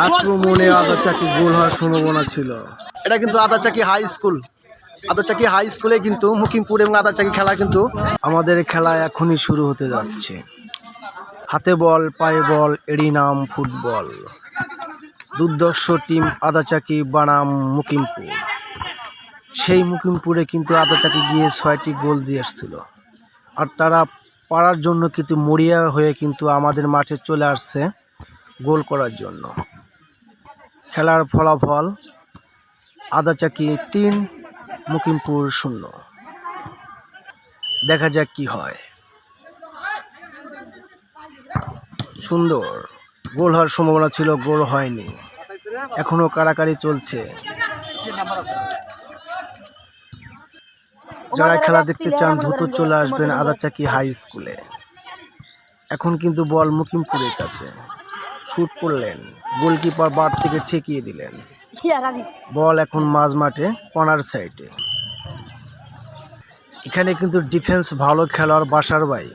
আক্রমণে আদাচাকি গোল হওয়ার সম্ভাবনা ছিল। এটা কিন্তু আদাচাকি হাই স্কুল। আদাচাকি হাই স্কুলে কিন্তু মুকিমপুর এবং আদাচাকি খেলা কিন্তু আমাদের খেলা এখনই শুরু হতে যাচ্ছে। হাতে বল, পায়ে বল, এরই নাম ফুটবল। দুর্ধর্ষ টিম আদাচাকি বনাম মুকিমপুর। সেই মুকিমপুরে কিন্তু আদাচাকি গিয়ে 6টি গোল দিয়ে এসেছিল, আর তারা পারার জন্য কিন্তু মরিয়া হয়ে কিন্তু আমাদের মাঠে চলে আসছে গোল করার জন্য। খেলার ফলাফল আদাচাকি 3, মুকিমপুর 0। দেখা যাক কি হয়। সুন্দর গোল হওয়ার সম্ভাবনা ছিল, গোল হয়নি। এখনো কাড়াকাড়ি চলছে। যারা খেলা দেখতে চান দ্রুত চলে আসবেন আদাচাকি হাই স্কুলে। এখন কিন্তু বল মুকিমপুরের কাছে। শুট করলেন, গোলকিপার বার থেকে ঠেকিয়ে দিলেন। বল এখন মাঝ মাঠে কর্নার সাইডে। এখানে কিন্তু ডিফেন্স ভালো খেলোয়াড় বাসার ভাই,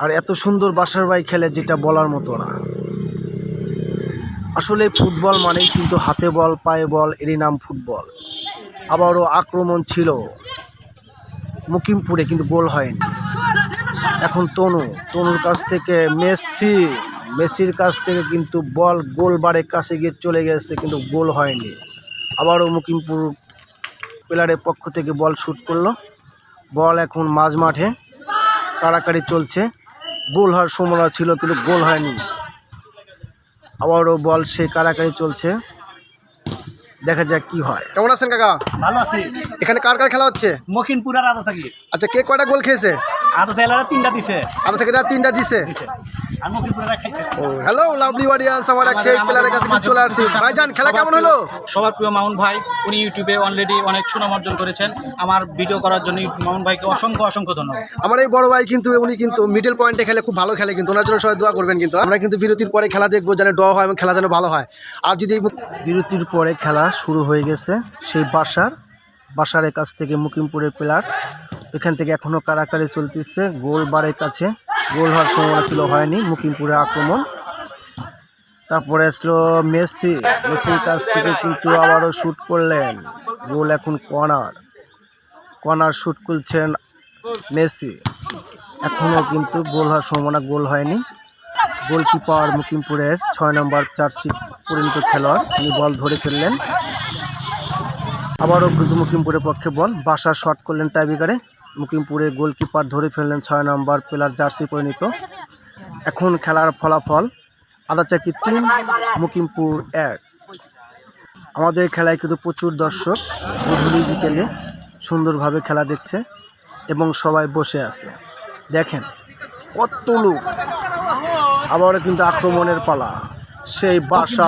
আর এত সুন্দর বাসার ভাই খেলে যেটা বলার মতো না। আসলে ফুটবল মানেই কিন্তু হাতে বল, পায়ে বল, এরই নাম ফুটবল। আবারও আক্রমণ ছিল মুকিমপুরে, কিন্তু গোল হয়নি। এখন তনুর কাছ থেকে মেসির কাছ থেকে কিন্তু বল গোলবারের কাছে গিয়ে চলে গেছে, কিন্তু গোল হয়নি। আবারও মুকিমপুর প্লেয়ারের পক্ষ থেকে বল শুট করলো। বল এখন মাঝ মাঠে কাড়াকাড়ি চলছে। গোল হওয়ার সম্ভাবনা ছিল, কিন্তু গোল হয়নি। আবারও বল সেই কাড়াকাড়ি চলছে। দেখা যাক কি হয়। কেমন আছেন কাকা? ভালো আছি। এখানে কার কার খেলা হচ্ছে? মুকিমপুর আর আদাচাকি। আচ্ছা, কে কয়টা গোল খেয়েছে? আদাচাকিরা 3টা দিছে। আদাচাকিরা 3টা দিছে। আর মুকিমপুররা খাইছে। ও হ্যালো লাভলি অডিয়েন্স, আমার এক সেই প্লেয়ারের কাছে চলে আসছি। ভাইজান খেলা কেমন হলো? সবার প্রিয় মামুন ভাই, উনি ইউটিউবে অলরেডি অনেক সুনাম অর্জন করেছেন। আমার ভিডিও করার জন্য মামুন ভাইকে অসংখ্য ধন্যবাদ। আমার এই বড় ভাই কিন্তু উনি কিন্তু মিডল পয়েন্টে খেলে খুব ভালো খেলে, কিন্তু ওনার জন্য সবাই দোয়া করবেন। কিন্তু আমরা কিন্তু বিরতির পরে খেলা দেখবো, যেন ড্র হয় এবং খেলা যেন ভালো হয়। আর যদি বিরতির পরে খেলা শুরু হয়ে গেছে, সেই বাসারের কাছ থেকে মুকিমপুরের প্লেয়ার এখান থেকে এখনও কাড়াকাড়ি চলতেছে। গোল বারের কাছে গোল হওয়ার সম্ভাবনা ছিল, হয়নি। মুকিমপুরের আক্রমণ। তারপরে আসলো মেসির কাছ থেকে কিন্তু আবারও শ্যুট করলেন। গোল এখন কর্নার শ্যুট করছেন মেসি। এখনও কিন্তু গোল হওয়ার সম্ভাবনা, গোল হয়নি। গোলকিপার মুকিমপুরের 6 নম্বর জার্সি পরিণত খেলোয়াড়, তিনি বল ধরে ফেললেন। আবারও কিন্তু মুকিমপুরের পক্ষে বল। বাসার শট করলেন টাইব্রেকারে। মুকিমপুরের গোলকিপার ধরে ফেললেন 6 নম্বর প্লেয়ার জার্সি পরিণত। এখন খেলার ফলাফল আদাচাকি 3, মুকিমপুর 1। আমাদের খেলায় কিন্তু প্রচুর দর্শক গধূলি বিকেলে সুন্দরভাবে খেলা দেখছে এবং সবাই বসে আছে। দেখেন কত লোক। আবারও কিন্তু আক্রমণের পালা, সেই বাসা।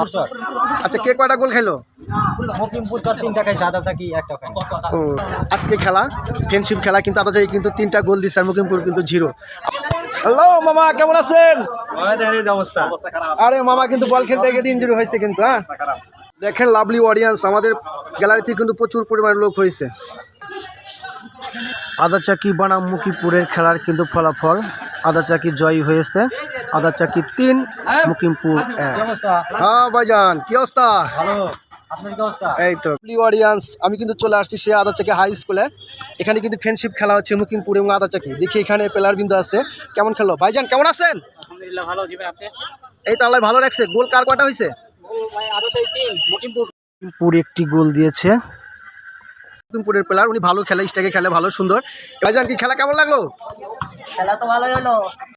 আচ্ছা, কে কয়টা গোল খেলো? মুকিমপুর 3টা খাইছে, আদাচাকি 1টা খাইছে। আজকে খেলা ফ্রেন্ডশিপ খেলা, কিন্তু আদাচাকি কিন্তু 3টা গোল দিচ্ছে, আর মুকিমপুর কিন্তু 0। হ্যালো মামা, কেমন আছেন? অবস্থা আরে মামা কিন্তু বল খেলতে গিয়ে ইনজুরি হয়েছে কিন্তু। হ্যাঁ, দেখেন লাভলি অডিয়েন্স, আমাদের গ্যালারিতে কিন্তু প্রচুর পরিমাণে লোক হয়েছে। আদাচাকি বনাম মুকিমপুরের খেলার কিন্তু ফলাফল আদাচাকি জয়ী হয়েছে। আদাচাকি 3, মুকিমপুর 1। হ্যাঁ ভাইজান, কি অবস্থা? এই তো অডিয়েন্স, আমি কিন্তু চলে আসছি সে আদাচাকি হাই স্কুলে। এখানে কিন্তু ফ্রেন্ডশিপ খেলা হচ্ছে মুকিমপুর এবং আদাচাকি। দেখি এখানে প্লেয়ার বিন্দু আছে। কেমন খেলো ভাইজান, কেমন আছেন? আলহামদুলিল্লাহ ভালো। জি ভাই, আপনি? এই তো আল্লাহ ভালো রাখছে। গোল কার কয়টা হয়েছে? মুকিমপুর 1টি গোল দিয়েছে। মুকিমপুরের প্লেয়ার, উনি ভালো খেলে, স্ট্রাইকে খেলে ভালো সুন্দর। ভাইজান কি খেলা কেমন লাগলো? খেলা তো ভালোই হলো।